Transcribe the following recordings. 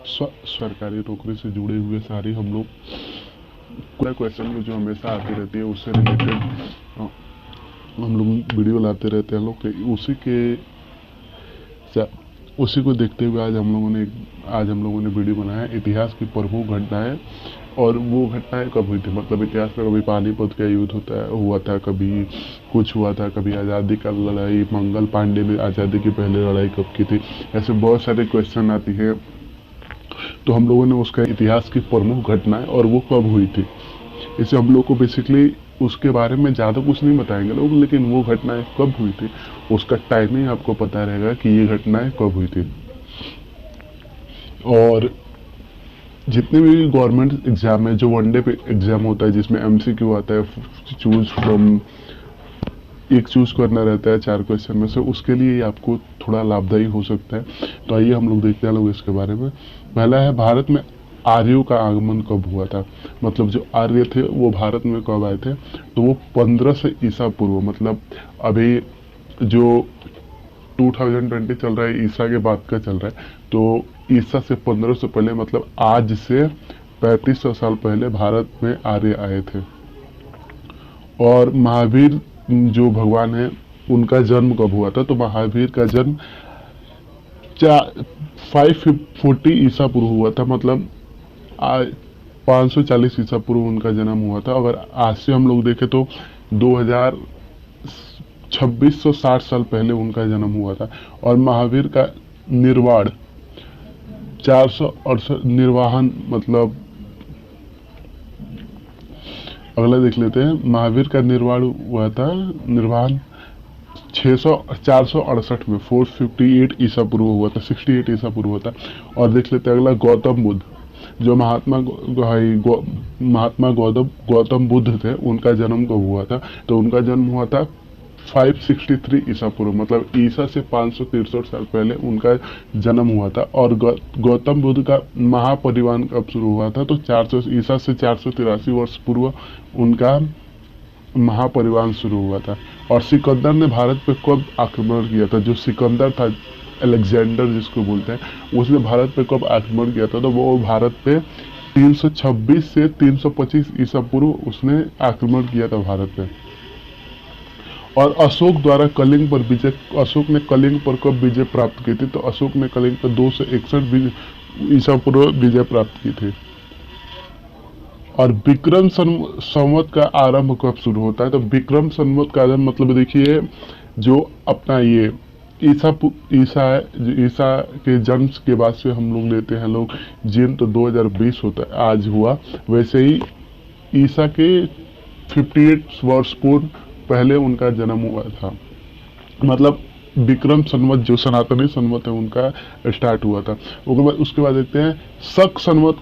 सरकारी नौकरी से जुड़े हुए सारी हम लोग पूरा क्वेश्चन जो हमेशा आती रहती है उससे रिलेटेड हम लोग वीडियो लाते रहते हैं। हम लोग उसी को देखते हुए आज हम लोगों ने वीडियो बनाया इतिहास की प्रमुख घटनाएं। और वो घटनाएं कब हुई थी, मतलब इतिहास में कभी पानीपत का युद्ध हुआ था, कभी कुछ हुआ था, कभी आज़ादी का लड़ाई, मंगल पांडे ने आज़ादी की पहली लड़ाई कब की थी। ऐसे बहुत सारे क्वेश्चन आती है। तो हम लोगों ने उसका इतिहास की प्रमुख घटनाएं और वो कब हुई थी, इसे हम लोग को बेसिकली उसके बारे में ज़्यादा कुछ नहीं बताएंगे लोग, लेकिन वो घटनाएं कब हुई थी उसका टाइमिंग आपको पता रहेगा कि ये घटनाएं कब हुई थी। और जितने भी गवर्नमेंट एग्जाम है, जो वनडे पे एग्जाम होता है जिसमें एमसीक्यू आता है, चूज फ्रॉम एक चूज करना रहता है 4 क्वेश्चन में से, उसके लिए ये आपको थोड़ा लाभदायी हो सकता है। तो आइए हम लोग देखते हैं लोग इसके बारे में। पहला है, भारत में आर्यों का आगमन कब हुआ था, मतलब जो आर्य थे वो भारत में कब आए थे। तो वो 1500 ईसा पूर्व, मतलब अभी जो 2020 चल रहा है ईसा के बाद का चल रहा है, तो ईसा से 1500 पहले, मतलब आज से 3500 साल पहले भारत में आर्य आए थे। और महावीर जो भगवान है उनका जन्म कब हुआ था, तो महावीर का जन्म 540 ईसा पूर्व हुआ था, मतलब 540 ईसा पूर्व उनका जन्म हुआ था। अगर आज से हम लोग देखें तो 2000 2660 साल पहले उनका जन्म हुआ था। और महावीर का निर्वाण 468 निर्वाहन, मतलब अगला देख लेते हैं। महावीर का निर्वाण हुआ था, निर्वाहन 468 में 458 ईसा पूर्व हुआ था, 68 ईसा पूर्व हुआ था। और देख लेते हैं अगला, गौतम बुद्ध, जो महात्मा गौतम बुद्ध थे, उनका जन्म कब हुआ था, तो उनका जन्म हुआ था 563 ईसा पूर्व, मतलब ईसा से 563 साल पहले उनका जन्म हुआ था। और गौतम बुद्ध का महापरिनिर्वाण कब शुरू हुआ था, तो 400 ईसा से 483 वर्ष पूर्व उनका महापरिनिर्वाण शुरू हुआ था। और सिकंदर ने भारत पे कब आक्रमण किया था, जो सिकंदर था, अलेक्जेंडर जिसको बोलते हैं, उसने भारत पे कब आक्रमण किया था, तो वो भारत पे 326 से 325 ईसा पूर्व उसने आक्रमण किया था भारत पे। और अशोक द्वारा कलिंग पर विजय, अशोक ने कलिंग पर कब विजय प्राप्त की थी, तो अशोक ने कलिंग पर 261 ईसा पूर्व विजय प्राप्त की थी। और विक्रम संवत का आरंभ कब शुरू होता है, तो विक्रम संवत का आरंभ, मतलब देखिए जो अपना ये ईसा है, जो ईसा के जन्म के बाद से हम लोग लेते हैं लोग जिन, तो 2020 होता है, आज हुआ। वैसे ही ईसा के 58 वर्ष पूर्व पहले उनका जन्म हुआ था, मतलब विक्रम संवत जो सनातनी संवत है उनका स्टार्ट हुआ था। उसके बाद देखते हैं शक संवत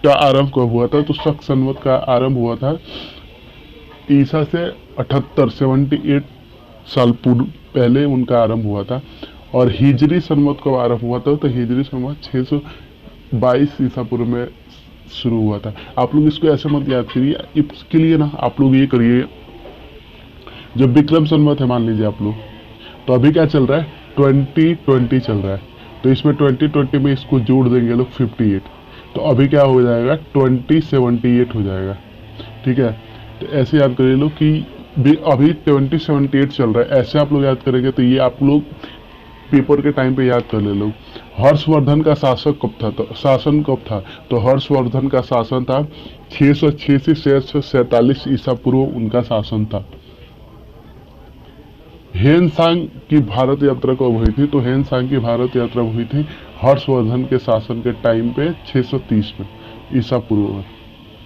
का आरंभ कब हुआ था, तो शक संवत का आरंभ हुआ था ईसा से 78 साल पूर्व पहले उनका आरंभ हुआ था। और हिजरी संवत कब आरंभ हुआ था, तो हिजरी संवत 622 ईसा पूर्व में शुरू हुआ था। आप लोग इसको ऐसे मत याद करिए, इसके लिए ना आप लोग ये करिए, जब विक्रम संवत है मान लीजिए आप लोग, तो अभी क्या चल रहा है, 2020 चल रहा है, तो इसमें 2020 में इसको जोड़ देंगे लोग 58, तो अभी क्या हो जाएगा 2078 हो जाएगा। ठीक है, तो ऐसे याद करिए लोग कि अभी 2078 चल रहा है, ऐसे आप लोग याद करेंगे तो ये आप लोग पेपर के टाइम पे याद कर ले लोग। हर्षवर्धन का शासन कब था, तो हर्षवर्धन का शासन था 606 से 647 ईसा पूर्व उनका शासन था। हेनसांग की भारत यात्रा कब हुई थी, तो हेनसांग की भारत यात्रा हुई थी हर्षवर्धन के शासन के टाइम पे 630 में ईसा पूर्व में,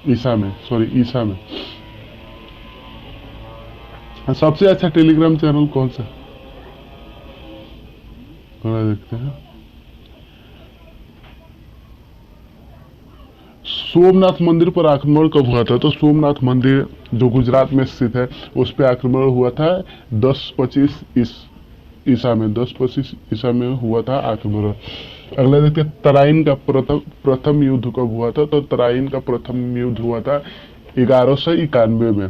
ईसा में। सबसे अच्छा टेलीग्राम चैनल कौन सा, थोड़ा देखते हैं। सोमनाथ मंदिर पर आक्रमण कब हुआ था, तो सोमनाथ मंदिर जो गुजरात में स्थित है उस पर आक्रमण हुआ था 1025 ईसा में, 1025 ईसा में हुआ था आक्रमण। अगला देखते हैं तराइन का प्रथम युद्ध कब हुआ था, तो तराइन का प्रथम युद्ध हुआ था 1191 में।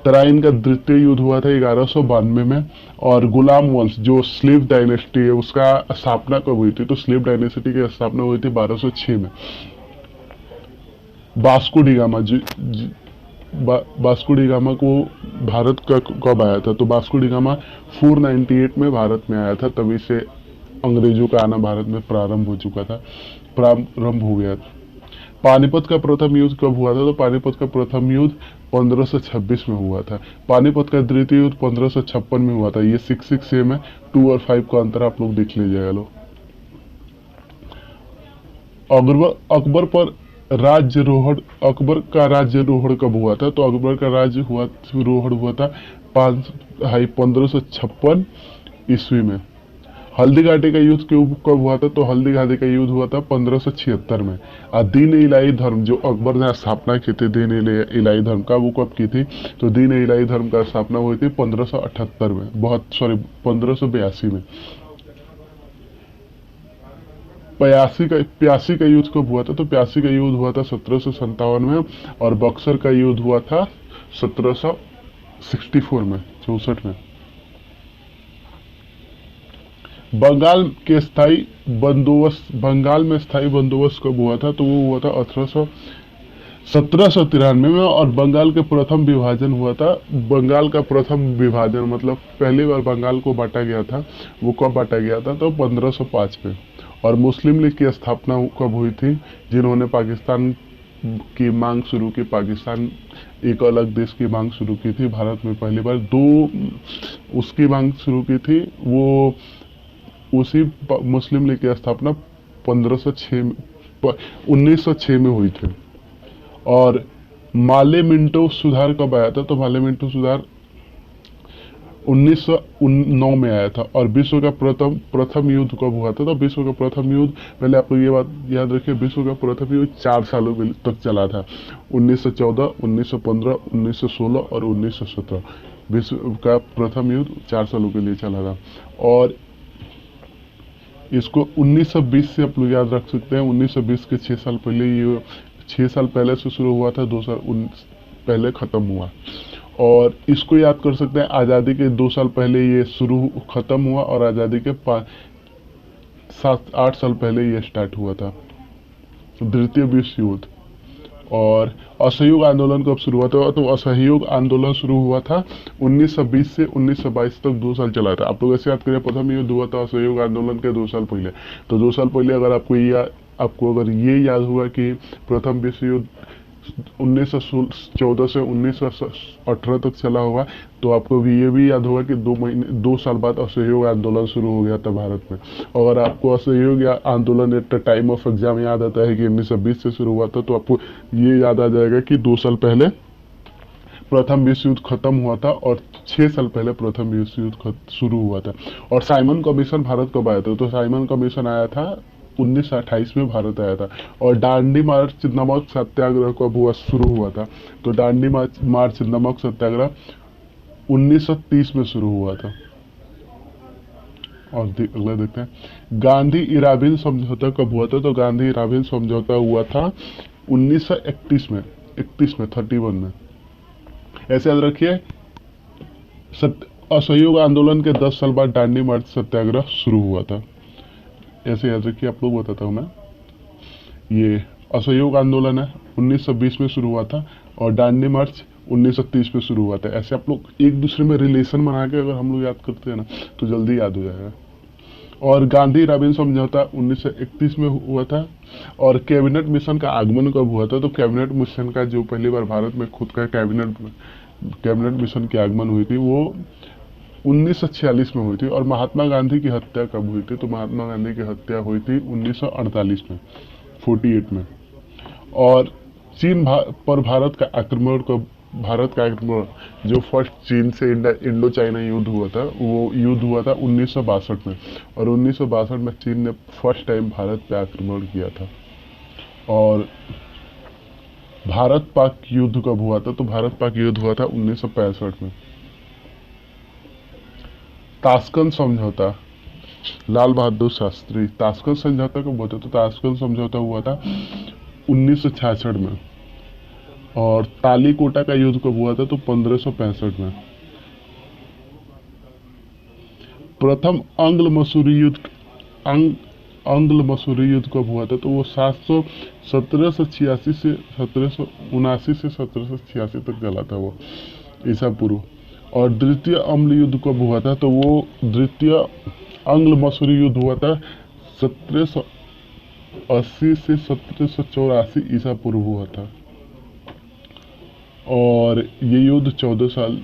तराइन का द्वितीय युद्ध हुआ था 1192 में। और गुलाम वंश जो स्लेव डायनेस्टी है उसका स्थापना कब हुई थी? तो स्लेव डायनेस्टी की स्थापना हुई थी 1206 में। Vasco D gamma Vasco D gamma को भारत का कब आया था? तो वास्को डी गामा 498 में भारत में आया था, तभी से अंग्रेजों का आना भारत में प्रारंभ हो चुका था, प्रारंभ हो गया था। पानीपत का प्रथम युद्ध कब हुआ था? तो पानीपत का प्रथम युद्ध 1526 में हुआ था। पानीपत का द्वितीय युद्ध 1556 में हुआ था। ये 6 सेम है, 2 और 5 का अंतर आप लोग देख लीजिएगा लोग। अकबर पर राज्यरोहण, अकबर का राज्यरोहण कब हुआ था? तो अकबर का राज्यरोहण हुआ था 1556 ईस्वी में। हल्दी घाटी का युद्ध कब हुआ था? तो हल्दी घाटी का युद्ध हुआ था 1576 में। और दीन इलाही धर्म जो अकबर ने स्थापना की थी, दीन इलाही धर्म का, वो कब की थी? तो दीन इलाही धर्म का स्थापना हुई थी 1578 में, 1582 में। प्यासी का युद्ध कब हुआ था? तो प्यासी का युद्ध हुआ था 1757 में। और बक्सर का युद्ध हुआ था 1764 में, 64 में। बंगाल में स्थायी बंदोबस्त कब हुआ था? तो वो हुआ था 1793 में। और बंगाल के प्रथम विभाजन हुआ था। बंगाल का प्रथम विभाजन मतलब पहली बार बंगाल को बांटा गया था, वो कब बांटा गया था? तो 1505 में। और मुस्लिम लीग की स्थापना कब हुई थी? जिन्होंने पाकिस्तान की मांग शुरू की, पाकिस्तान एक अलग देश की मांग शुरू की थी भारत में पहली बार, उसकी मांग शुरू की थी, वो उसी मुस्लिम लीग की स्थापना 1906 में हुई थी। और माले मिंटो सुधार कब आया था? तो माले मिंटो सुधार 1909 में आया था। और विश्व का प्रथम युद्ध कब हुआ था? तो विश्व का प्रथम युद्ध, पहले आपको ये बात याद रखिए, विश्व का प्रथम युद्ध 4 सालों तक चला था। 1914, 1915, 1916 और 1917। विश्व का प्रथम युद्ध 4 सालों के लिए चला था। और इसको 1920 से आप लोग याद रख सकते हैं। 1920 के 6 साल पहले, ये 6 साल पहले से शुरू हुआ था, 2 साल पहले खत्म हुआ। और इसको याद कर सकते हैं, आज़ादी के 2 साल पहले ये खत्म हुआ, और आज़ादी के 7-8 साल पहले ये स्टार्ट हुआ था, द्वितीय विश्व युद्ध। और असहयोग आंदोलन कब शुरू हुआ था? तो असहयोग आंदोलन शुरू हुआ था 1920 से 1922 तक, 2 साल चला था। आप लोग ऐसे याद करिए, प्रथम युद्ध हुआ था असहयोग आंदोलन के 2 साल पहले। तो 2 साल पहले अगर आपको अगर ये याद हुआ कि प्रथम विश्व युद्ध 1914 से 1918 तक चला होगा, तो आपको भी ये भी याद होगा कि 2 साल बाद असहयोग आंदोलन शुरू हो गया था भारत में। अगर आपको असहयोग आंदोलन at the time of exam याद आता है कि 1920 से शुरू हुआ था, तो आपको ये याद आ जाएगा कि 2 साल पहले प्रथम विश्व युद्ध खत्म हुआ था, और 6 साल पहले प्रथम विश्व युद्ध शुरू हुआ था। और साइमन कमीशन भारत कब आया था? तो साइमन कमीशन आया था 1928 में भारत आया था। और दांडी मार्च नमक सत्याग्रह कब शुरू हुआ था? तो दांडी मार्च नमक सत्याग्रह 1930 में शुरू हुआ था। और अगला देखते हैं, गांधी इराबिन समझौता कब हुआ था? तो गांधी इराबिन समझौता हुआ था 1931 में, 31 में। ऐसे याद रखिए, असहयोग आंदोलन के 10 साल बाद दांडी मार्च सत्याग्रह शुरू हुआ था। ऐसे याद रखिए, आप लोग बताता हूँ मैं। ये असहयोग आंदोलन है 1920 में शुरू हुआ था, और दांडी मार्च 1930 में शुरू हुआ था। ऐसे आप लोग एक दूसरे में रिलेशन बना के अगर हम लोग याद करते हैं ना, तो जल्दी याद हो जाएगा। और गांधी राबिन समझौता 1931 में हुआ था। और कैबिनेट मिशन का आगमन कब हुआ था? तो कैबिनेट मिशन का जो पहली बार भारत में खुद का कैबिनेट मिशन की आगमन हुई थी, वो 1946 में हुई थी। और महात्मा गांधी की हत्या कब हुई थी? तो महात्मा गांधी की हत्या हुई थी 1948 में, 48 में। और चीन पर भारत का आक्रमण जो फर्स्ट चीन से इंडो चाइना युद्ध हुआ था, वो युद्ध हुआ था 1962 में। और 1962 में चीन ने फर्स्ट टाइम भारत पे आक्रमण किया था। और भारत पाक युद्ध कब हुआ था? तो भारत पाक युद्ध हुआ था 1965 में। ताशकंद समझौता, लाल बहादुर शास्त्री, ताशकंद समझौता कब हुआ था? तो ताशकंद समझौता हुआ था 1966 में। और तालीकोटा का युद्ध कब हुआ था? तो 1565 में। प्रथम आंग्ल मसूरी युद्ध आंग्ल मसूरी युद्ध कब हुआ था? तो वो 1786 से 1779 से 1786 तक चला था वो, ईसा पूर्व। और द्वितीय अम्ल युद्ध कब हुआ था? तो वो द्वितीय आंग्ल मसूरी युद्ध हुआ था 1780 से 1784 ईसा पूर्व हुआ था। और ये युद्ध 14 साल।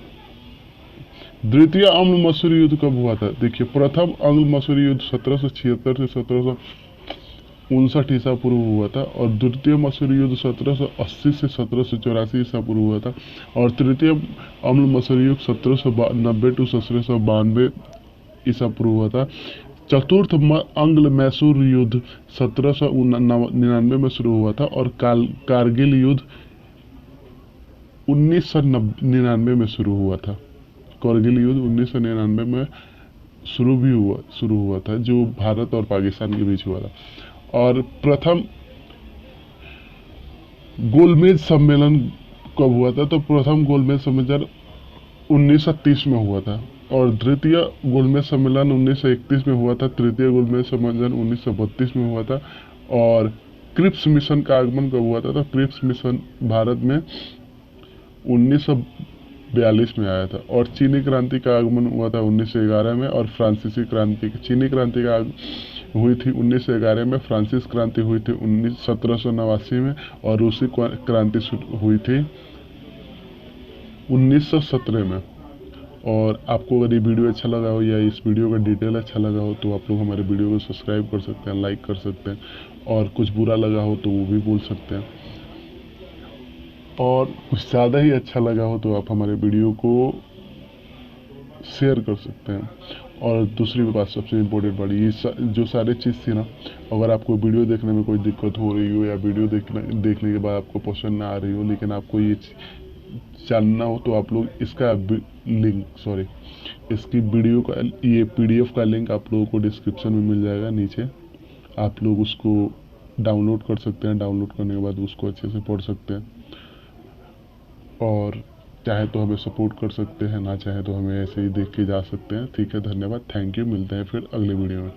द्वितीय आंग्ल मसूरी युद्ध कब हुआ था? देखिए, प्रथम आंग्ल मसूरी युद्ध 1776 से 1759 ईसा पूर्व हुआ था। और द्वितीय मसूरी युद्ध 1780 से 1784 ईसा पूर्व हुआ था। और तृतीय आंग्ल मसूरी युद्ध 1790 टू 1792 ईसा पूर्व हुआ था। चतुर्थ आंग्ल मैसूर युद्ध 1799 में शुरू हुआ था। और कारगिल युद्ध 1999 में शुरू हुआ था। कारगिल युद्ध 1999 में शुरू हुआ था, जो भारत और पाकिस्तान के बीच हुआ था। और प्रथम गोलमेज सम्मेलन कब हुआ था? तो प्रथम गोलमेज सम्मेलन 1930 में हुआ था। और द्वितीय गोलमेज सम्मेलन 1931 में हुआ था। तृतीय गोलमेज सम्मेलन 1932 में हुआ था। और क्रिप्स मिशन का आगमन कब हुआ था? तो क्रिप्स मिशन भारत में 1942 में आया था। और चीनी क्रांति का आगमन हुआ था 1911 में। और फ्रांसीसी क्रांति, चीनी क्रांति का हुई थी 1911 में, फ्रांसिस क्रांति हुई थी 1789 में। और रूसी क्रांति हुई थी 1917 में। और आपको अगर ये वीडियो अच्छा लगा हो या इस वीडियो का डिटेल अच्छा लगा हो तो आप लोग हमारे वीडियो को सब्सक्राइब कर सकते हैं, लाइक कर सकते हैं। और कुछ बुरा लगा हो तो वो भी बोल सकते हैं। और कुछ ज़्यादा ही अच्छा लगा हो तो आप हमारे वीडियो को शेयर कर सकते हैं। और दूसरी बात, सबसे इम्पोर्टेंट बात, ये जो सारी चीज़ थी ना, अगर आपको वीडियो देखने में कोई दिक्कत हो रही हो या वीडियो देखने के बाद आपको पसंद ना आ रही हो, लेकिन आपको ये जानना हो, तो आप लोग इसका इसकी वीडियो का, ये PDF का लिंक आप लोगों को डिस्क्रिप्शन में मिल जाएगा नीचे। आप लोग उसको डाउनलोड कर सकते हैं। डाउनलोड करने के बाद उसको अच्छे से पढ़ सकते हैं। और चाहे तो हमें सपोर्ट कर सकते हैं, ना चाहे तो हमें ऐसे ही देख के जा सकते हैं। ठीक है, धन्यवाद, थैंक यू। मिलते हैं फिर अगले वीडियो में।